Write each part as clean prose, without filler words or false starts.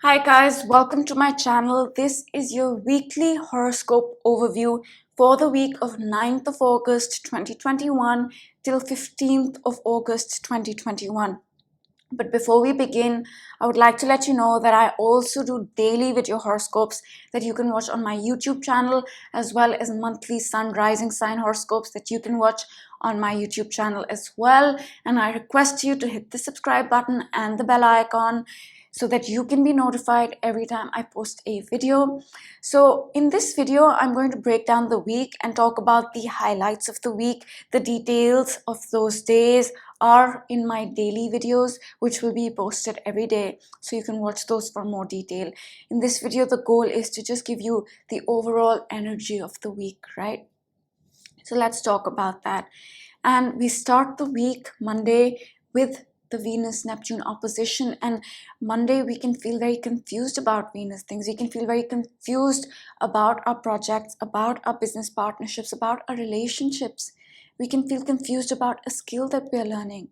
Hi guys, welcome to my channel. This is your weekly horoscope overview for the week of 9th of August 2021 till 15th of August 2021. But before we begin, I would like to let you know that I also do daily video horoscopes that you can watch on my YouTube channel, as well as monthly sun rising sign horoscopes that you can watch on my YouTube channel as well. And I request you to hit the subscribe button and the bell icon so that you can be notified every time I post a video. So in this video, I'm going to break down the week and talk about the highlights of the week. The details of those days are in my daily videos, which will be posted every day, so you can watch those for more detail. In this video, the goal is to just give you the overall energy of the week, right? So let's talk about that. And we start the week Monday with the Venus Neptune opposition. And Monday we can feel very confused about Venus things. We can feel very confused about our projects, about our business partnerships, about our relationships. We can feel confused about a skill that we are learning,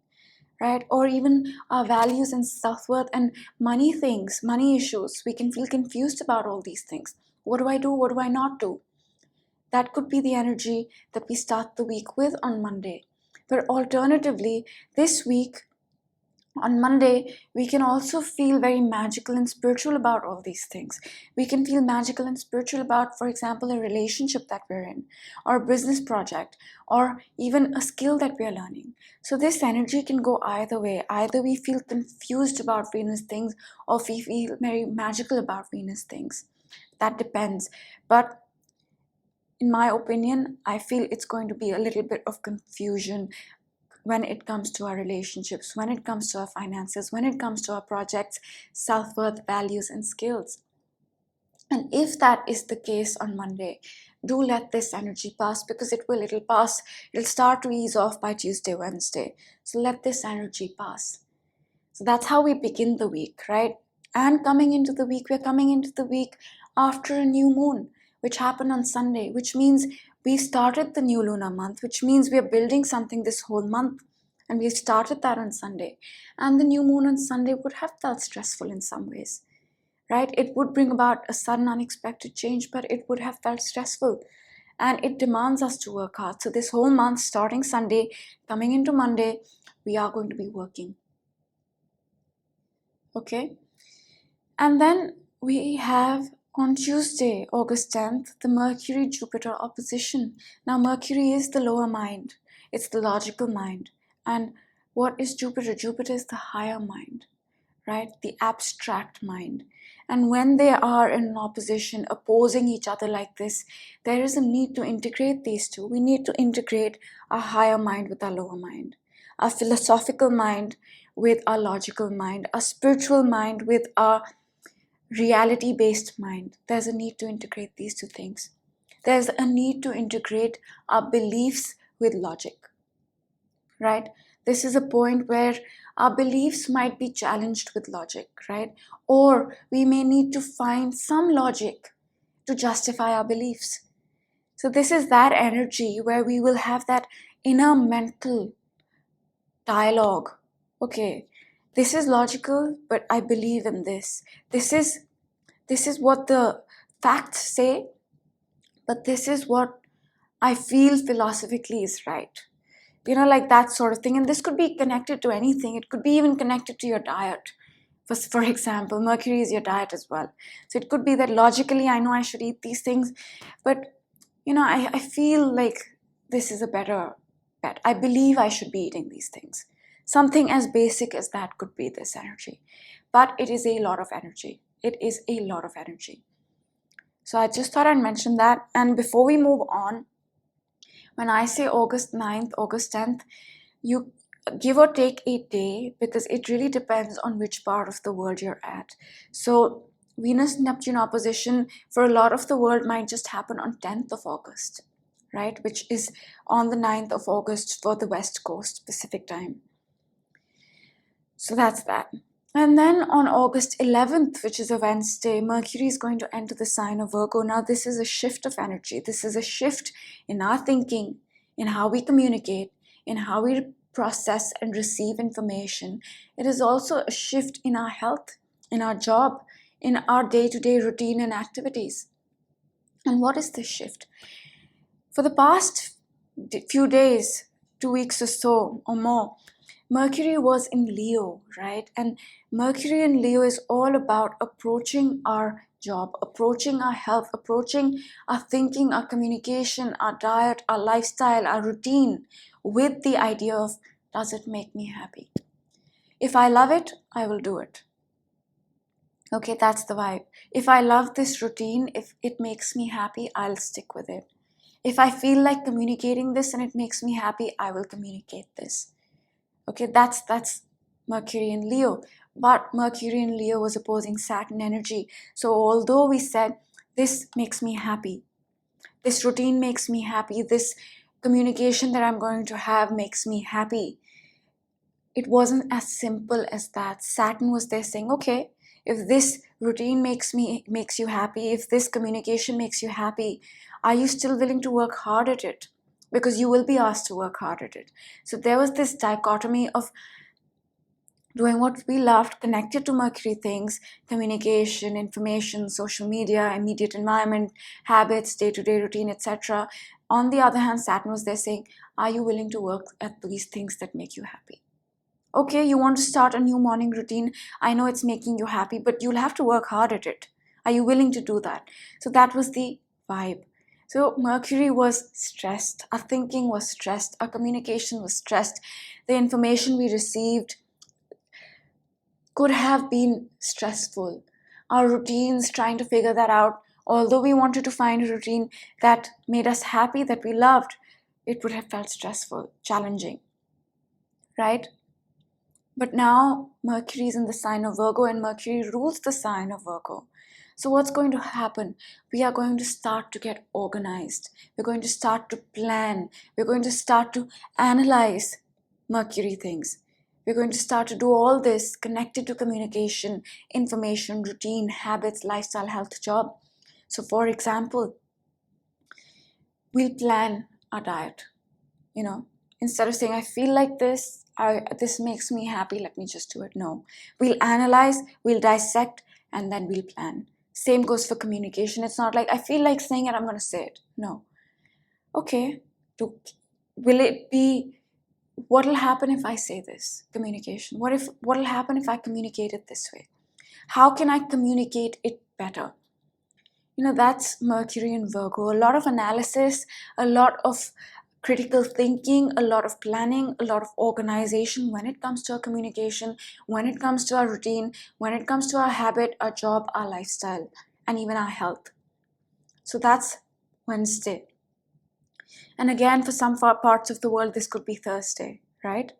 right? Or even our values and self-worth and money things, money issues. We can feel confused about all these things. What do I do? What do I not do? That could be the energy that we start the week with on Monday. But alternatively, this week on Monday, we can also feel very magical and spiritual about all these things. We can feel magical and spiritual about, for example, a relationship that we're in, or a business project, or even a skill that we're learning. So this energy can go either way. Either we feel confused about Venus things, or we feel very magical about Venus things. That depends. But in my opinion, I feel it's going to be a little bit of confusion when it comes to our relationships, when it comes to our finances, when it comes to our projects, self-worth, values, and skills. And if that is the case on Monday, do let this energy pass, because it'll pass. It'll start to ease off by Tuesday, Wednesday. So let this energy pass. So that's how we begin the week, right? And we're coming into the week after a new moon, which happened on Sunday, which means we started the new lunar month, which means we are building something this whole month. And we've started that on Sunday. And the new moon on Sunday would have felt stressful in some ways, right? It would bring about a sudden unexpected change, but it would have felt stressful. And it demands us to work hard. So this whole month, starting Sunday, coming into Monday, we are going to be working. Okay? And then we have on Tuesday, August 10th, the Mercury Jupiter opposition. Now, Mercury is the lower mind, it's the logical mind. And what is Jupiter? Jupiter is the higher mind, right? The abstract mind. And when they are in an opposition, opposing each other like this, there is a need to integrate these two. We need to integrate our higher mind with our lower mind, our philosophical mind with our logical mind, our spiritual mind with our reality-based mind. There's a need to integrate these two things. There's a need to integrate our beliefs with logic, right? This is a point where our beliefs might be challenged with logic, right? Or we may need to find some logic to justify our beliefs. So this is that energy where we will have that inner mental dialogue. Okay, this is logical, but I believe in this. This is what the facts say, but this is what I feel philosophically is right. Like that sort of thing. And this could be connected to anything. It could be even connected to your diet. For example, Mercury is your diet as well. So it could be that logically I know I should eat these things, but I feel like this is a better bet. I believe I should be eating these things. Something as basic as that could be this energy. But it is a lot of energy. It is a lot of energy. So I just thought I'd mention that. And before we move on, when I say August 9th, August 10th, you give or take a day, because it really depends on which part of the world you're at. So Venus Neptune opposition for a lot of the world might just happen on 10th of August, right? Which is on the 9th of August for the West Coast Pacific time. So that's that. And then on August 11th, which is a Wednesday, Mercury is going to enter the sign of Virgo. Now, this is a shift of energy. This is a shift in our thinking, in how we communicate, in how we process and receive information. It is also a shift in our health, in our job, in our day-to-day routine and activities. And what is this shift? For the past few days, 2 weeks or so or more, Mercury was in Leo, right? And Mercury in Leo is all about approaching our job, approaching our health, approaching our thinking, our communication, our diet, our lifestyle, our routine with the idea of, does it make me happy? If I love it, I will do it. Okay, that's the vibe. If I love this routine, if it makes me happy, I'll stick with it. If I feel like communicating this and it makes me happy, I will communicate this. Okay, that's Mercury in Leo. But Mercury in Leo was opposing Saturn energy. So although we said, this makes me happy, this routine makes me happy, this communication that I'm going to have makes me happy, it wasn't as simple as that. Saturn was there saying, okay, if this routine makes you happy, if this communication makes you happy, are you still willing to work hard at it? Because you will be asked to work hard at it. So there was this dichotomy of doing what we loved, connected to Mercury things, communication, information, social media, immediate environment, habits, day-to-day routine, etc. On the other hand, Saturn was there saying, are you willing to work at these things that make you happy? Okay, you want to start a new morning routine. I know it's making you happy, but you'll have to work hard at it. Are you willing to do that? So that was the vibe. So Mercury was stressed. Our thinking was stressed. Our communication was stressed. The information we received could have been stressful. Our routines, trying to figure that out, although we wanted to find a routine that made us happy, that we loved, it would have felt stressful, challenging, right? But now Mercury is in the sign of Virgo and Mercury rules the sign of Virgo. So what's going to happen? We are going to start to get organized. We're going to start to plan. We're going to start to analyze Mercury things. We're going to start to do all this connected to communication, information, routine, habits, lifestyle, health, job. So for example, we'll plan our diet. Instead of saying, I feel like this makes me happy, let me just do it. No. We'll analyze, we'll dissect, and then we'll plan. Same goes for communication. It's not like, I feel like saying it, I'm going to say it. No. Okay. Will it be, what will happen if I say this? Communication. What will happen if I communicate it this way? How can I communicate it better? That's Mercury in Virgo. A lot of analysis, a lot of critical thinking, a lot of planning, a lot of organization when it comes to our communication, when it comes to our routine, when it comes to our habit, our job, our lifestyle, and even our health. So that's Wednesday. And again, for some parts of the world, this could be Thursday, right?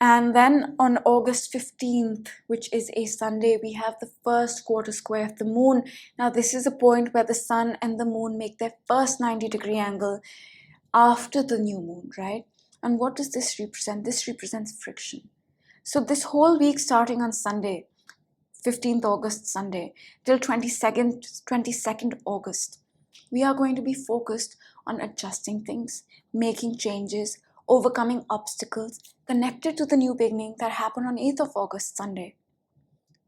And then on August 15th, which is a Sunday, we have the first quarter square of the moon. Now, this is a point where the sun and the moon make their first 90-degree angle after the new moon, right? And what does this represent? This represents friction. So this whole week starting on Sunday, 15th August Sunday, till 22nd August, we are going to be focused on adjusting things, making changes, overcoming obstacles connected to the new beginning that happened on 8th of August Sunday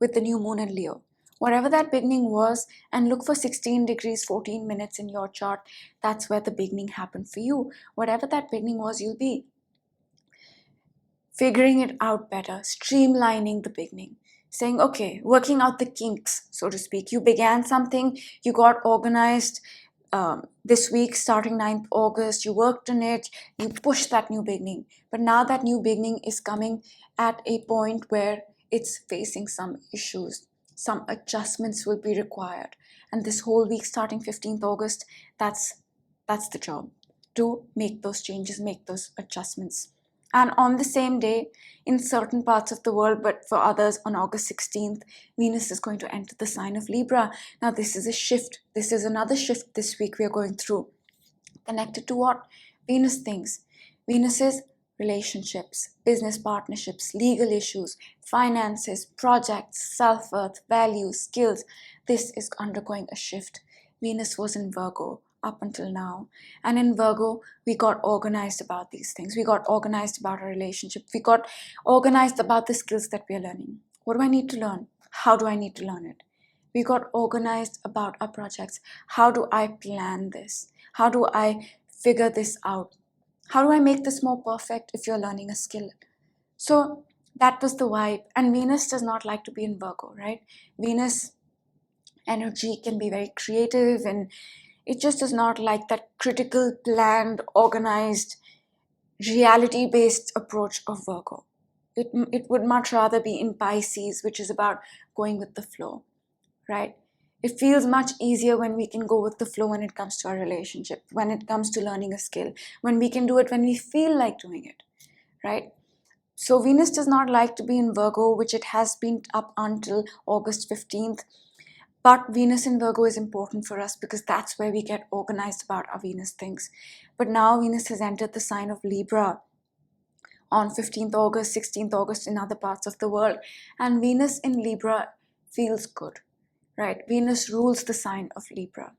with the new moon in Leo. Whatever that beginning was, and look for 16 degrees 14 minutes in your chart, that's where the beginning happened for you. Whatever that beginning was, you'll be figuring it out better, streamlining the beginning, saying, okay, working out the kinks, so to speak. You began something, you got organized this week starting 9th August, you worked on it, you pushed that new beginning. But now that new beginning is coming at a point where it's facing some issues. Some adjustments will be required. And this whole week starting 15th August, that's the job, to make those changes, make those adjustments. And on the same day, in certain parts of the world, but for others on August 16th, Venus is going to enter the sign of Libra. Now this is a shift. This is another shift this week we are going through. Connected to what? Venus things. Venus is relationships, business partnerships, legal issues, finances, projects, self-worth, values, skills. This is undergoing a shift. Venus was in Virgo up until now. And in Virgo, we got organized about these things. We got organized about our relationship. We got organized about the skills that we are learning. What do I need to learn? How do I need to learn it? We got organized about our projects. How do I plan this? How do I figure this out? How do I make this more perfect if you're learning a skill? So that was the vibe. And Venus does not like to be in Virgo, right? Venus energy can be very creative, and it just does not like that critical, planned, organized, reality-based approach of Virgo. It would much rather be in Pisces, which is about going with the flow, right? It feels much easier when we can go with the flow when it comes to our relationship, when it comes to learning a skill, when we can do it when we feel like doing it, right? So Venus does not like to be in Virgo, which it has been up until August 15th. But Venus in Virgo is important for us because that's where we get organized about our Venus things. But now Venus has entered the sign of Libra on 15th August, 16th August in other parts of the world. And Venus in Libra feels good, right? Venus rules the sign of Libra.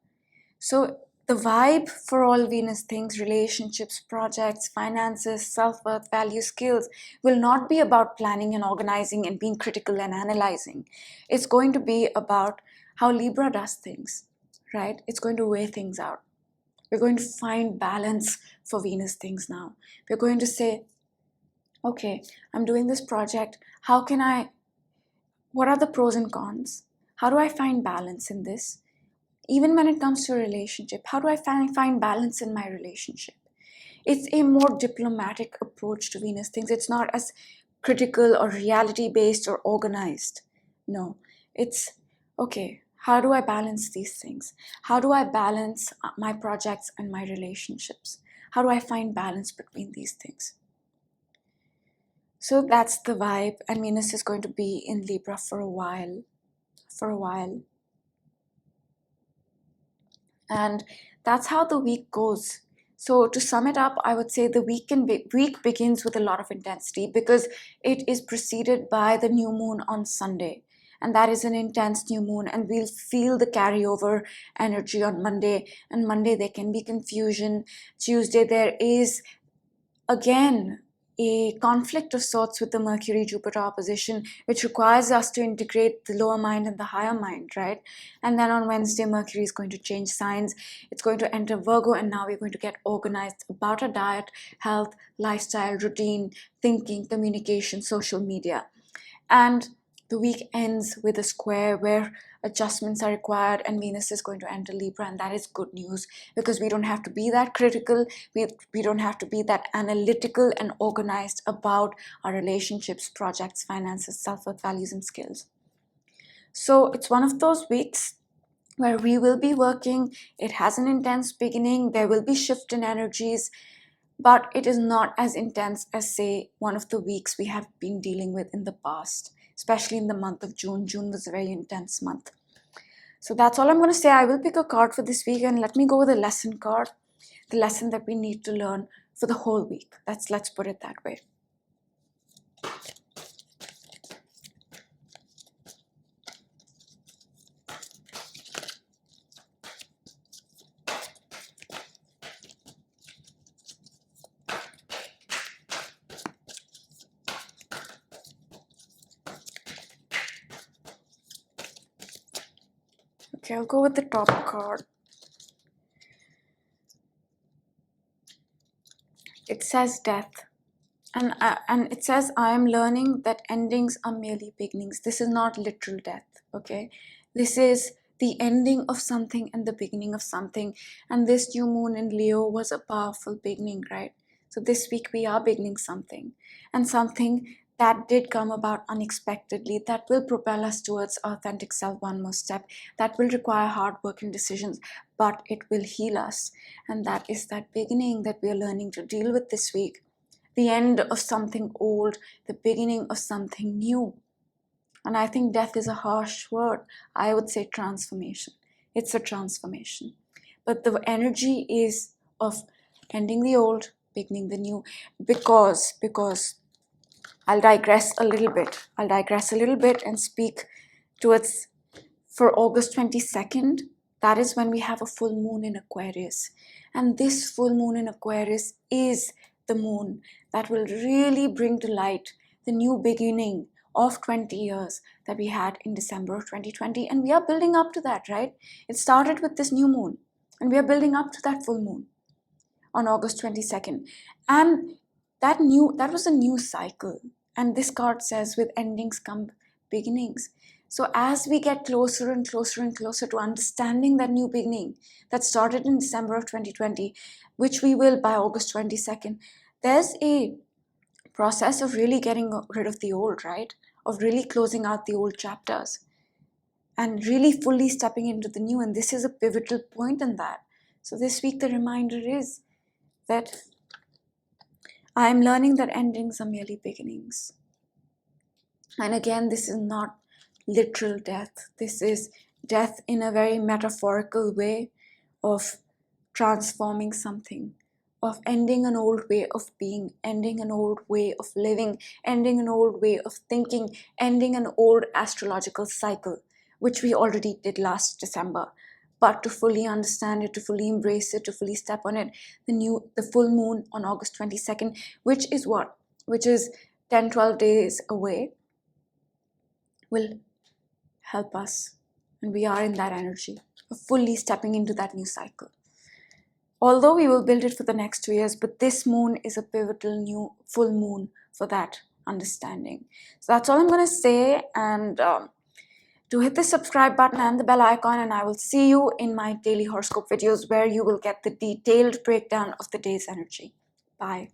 So the vibe for all Venus things, relationships, projects, finances, self-worth, value, skills, will not be about planning and organizing and being critical and analyzing. It's going to be about how Libra does things, right? It's going to weigh things out. We're going to find balance for Venus things now. We're going to say, okay, I'm doing this project. What are the pros and cons? How do I find balance in this? Even when it comes to a relationship, how do I find balance in my relationship? It's a more diplomatic approach to Venus things. It's not as critical or reality-based or organized. No, it's, okay, how do I balance these things? How do I balance my projects and my relationships? How do I find balance between these things? So that's the vibe, and Venus is going to be in Libra for a while. And that's how the week goes. So to sum it up, I would say the week begins with a lot of intensity because it is preceded by the new moon on Sunday. And that is an intense new moon, and we'll feel the carryover energy on Monday. And Monday there can be confusion. Tuesday there is, again, a conflict of sorts with the Mercury Jupiter opposition, which requires us to integrate the lower mind and the higher mind, right? And then on Wednesday, Mercury is going to change signs. It's going to enter Virgo, and now we're going to get organized about our diet, health, lifestyle, routine, thinking, communication, social media. And the week ends with a square where adjustments are required, and Venus is going to enter Libra, and that is good news because we don't have to be that critical, we don't have to be that analytical and organized about our relationships, projects, finances, self-worth, values, and skills. So it's one of those weeks where we will be working. It has an intense beginning, there will be shift in energies, but it is not as intense as, say, one of the weeks we have been dealing with in the past, especially in the month of June. June was a very intense month. So that's all I'm going to say. I will pick a card for this week, and let me go with a lesson card, the lesson that we need to learn for the whole week. Let's put it that way. Okay, I'll go with the top card. It says death. And it says, I am learning that endings are merely beginnings. This is not literal death, okay? This is the ending of something and the beginning of something. And this new moon in Leo was a powerful beginning, right? So this week we are beginning something. And something that did come about unexpectedly, that will propel us towards authentic self one more step, that will require hard work and decisions, but it will heal us. And that is that beginning that we are learning to deal with this week. The end of something old, the beginning of something new. And I think death is a harsh word. I would say transformation. It's a transformation. But the energy is of ending the old, beginning the new. Because I'll digress a little bit and speak towards, for August 22nd, that is when we have a full moon in Aquarius. And this full moon in Aquarius is the moon that will really bring to light the new beginning of 20 years that we had in December of 2020. And we are building up to that, right? It started with this new moon, and we are building up to that full moon on August 22nd. And that was a new cycle. And this card says, with endings come beginnings. So as we get closer and closer and closer to understanding that new beginning that started in December of 2020, which we will by August 22nd, there's a process of really getting rid of the old, right? Of really closing out the old chapters and really fully stepping into the new. And this is a pivotal point in that. So this week, the reminder is that I am learning that endings are merely beginnings. And again, this is not literal death. This is death in a very metaphorical way of transforming something, of ending an old way of being, ending an old way of living, ending an old way of thinking, ending an old astrological cycle, which we already did last December. But to fully understand it, to fully embrace it, to fully step on it, the full moon on August 22nd, which is what? Which is 10-12 days away, will help us. And we are in that energy of fully stepping into that new cycle. Although we will build it for the next 2 years, but this moon is a pivotal new full moon for that understanding. So that's all I'm going to say. And to hit the subscribe button and the bell icon, and I will see you in my daily horoscope videos where you will get the detailed breakdown of the day's energy. Bye.